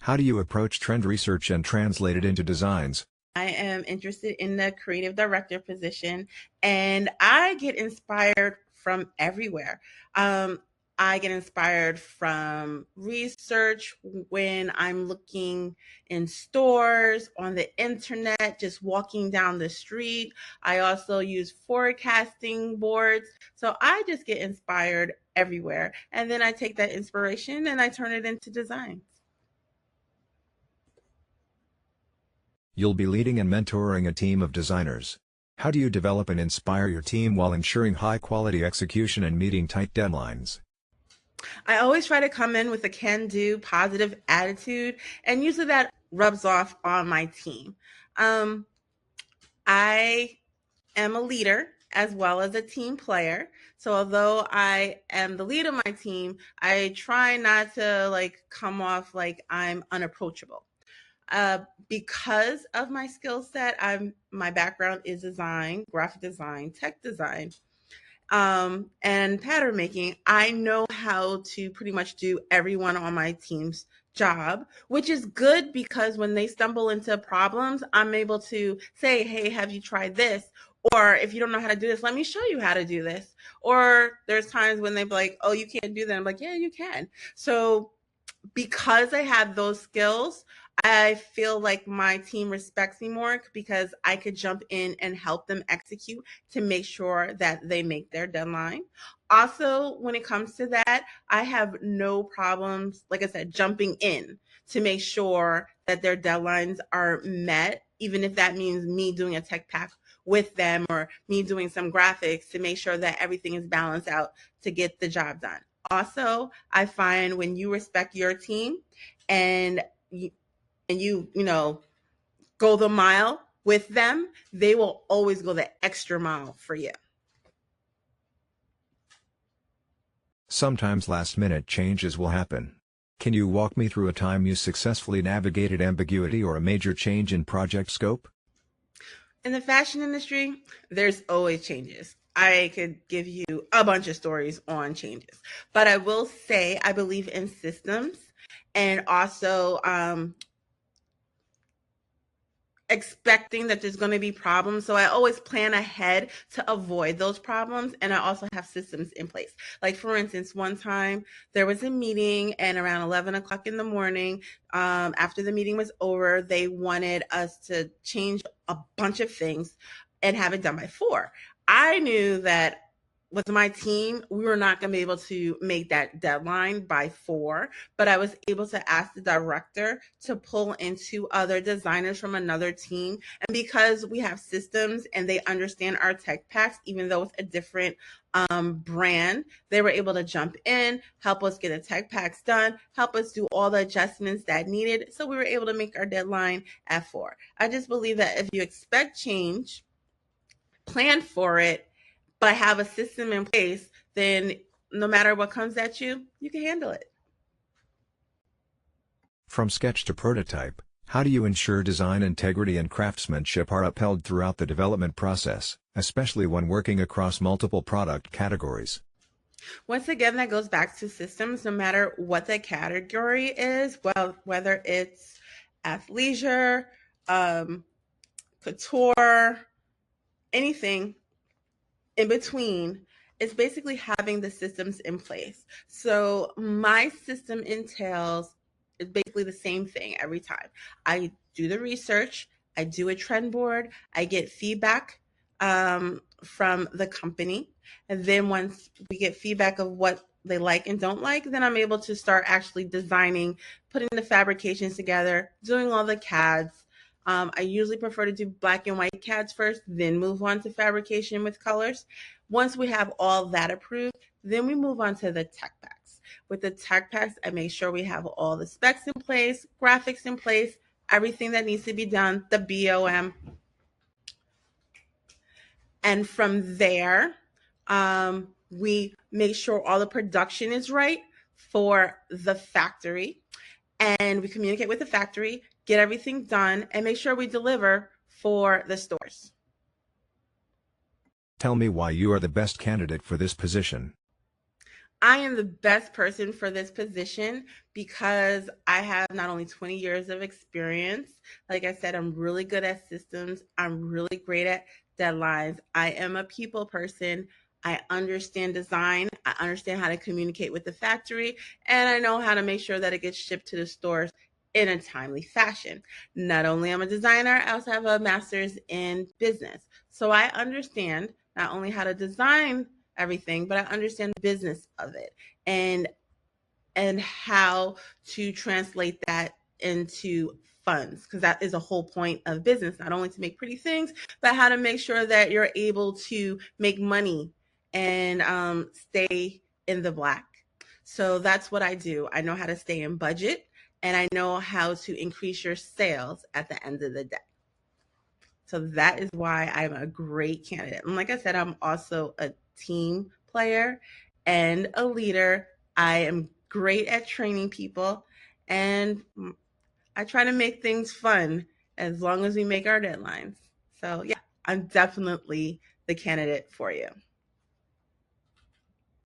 How do you approach trend research and translate it into designs? I am interested in the creative director position, and I get inspired from everywhere. Um, I get inspired from research when I'm looking in stores, on the internet, just walking down the street. I also use forecasting boards. So I just get inspired everywhere. And then I take that inspiration and I turn it into designs. You'll be leading and mentoring a team of designers. How do you develop and inspire your team while ensuring high-quality execution and meeting tight deadlines? I always try to come in with a can do, positive attitude, and usually that rubs off on my team. Um, I am a leader as well as a team player. So although I am the lead of my team, I try not to come off like I'm unapproachable. Because of my skill set, my background is design, graphic design, tech design, and pattern making. I know how to pretty much do everyone on my team's job, which is good because when they stumble into problems, I'm able to say, hey, have you tried this? Or if you don't know how to do this, let me show you how to do this. Or there's times when they're like, oh, you can't do that. I'm like, yeah, you can. So because I have those skills, I feel like my team respects me more because I could jump in and help them execute to make sure that they make their deadline. Also, when it comes to that, I have no problems, like I said, jumping in to make sure that their deadlines are met, even if that means me doing a tech pack with them or me doing some graphics to make sure that everything is balanced out to get the job done. Also, I find when you respect your team and you go the mile with them, they will always go the extra mile for you. Sometimes last-minute changes will happen. Can you walk me through a time you successfully navigated ambiguity or a major change in project scope? In the fashion industry, there's always changes. I could give you a bunch of stories on changes, but I will say I believe in systems and also expecting that there's going to be problems. So I always plan ahead to avoid those problems. And I also have systems in place. Like, for instance, one time there was a meeting, and around 11 o'clock in the morning, after the meeting was over, they wanted us to change a bunch of things and have it done by 4. I knew that with my team, we were not going to be able to make that deadline by 4, but I was able to ask the director to pull in 2 other designers from another team. And because we have systems and they understand our tech packs, even though it's a different brand, they were able to jump in, help us get the tech packs done, help us do all the adjustments that needed. So we were able to make our deadline at 4. I just believe that if you expect change, plan for it, but have a system in place, then no matter what comes at you, you can handle it. From sketch to prototype, how do you ensure design integrity and craftsmanship are upheld throughout the development process, especially when working across multiple product categories? Once again, that goes back to systems, no matter what the category is, well, whether it's athleisure, couture, anything in between, is basically having the systems in place. So my system entails is basically the same thing every time. I do the research, I do a trend board, I get feedback from the company, and then once we get feedback of what they like and don't like, then I'm able to start actually designing, putting the fabrications together, doing all the CADs. I usually prefer to do black and white CADs first, then move on to fabrication with colors. Once we have all that approved, then we move on to the tech packs. With the tech packs, I make sure we have all the specs in place, graphics in place, everything that needs to be done, the BOM. And from there, we make sure all the production is right for the factory. And we communicate with the factory, get everything done, and make sure we deliver for the stores. Tell me why you are the best candidate for this position. I am the best person for this position because I have not only 20 years of experience, like I said, I'm really good at systems, I'm really great at deadlines. I am a people person. I understand design, I understand how to communicate with the factory, and I know how to make sure that it gets shipped to the stores in a timely fashion. Not only am I a designer, I also have a master's in business. So I understand not only how to design everything, but I understand the business of it and how to translate that into funds, because that is a whole point of business, not only to make pretty things, but how to make sure that you're able to make money and stay in the black. So that's what I do. I know how to stay in budget, and I know how to increase your sales at the end of the day. So that is why I'm a great candidate. And like I said, I'm also a team player and a leader. I am great at training people, and I try to make things fun as long as we make our deadlines. So yeah, I'm definitely the candidate for you.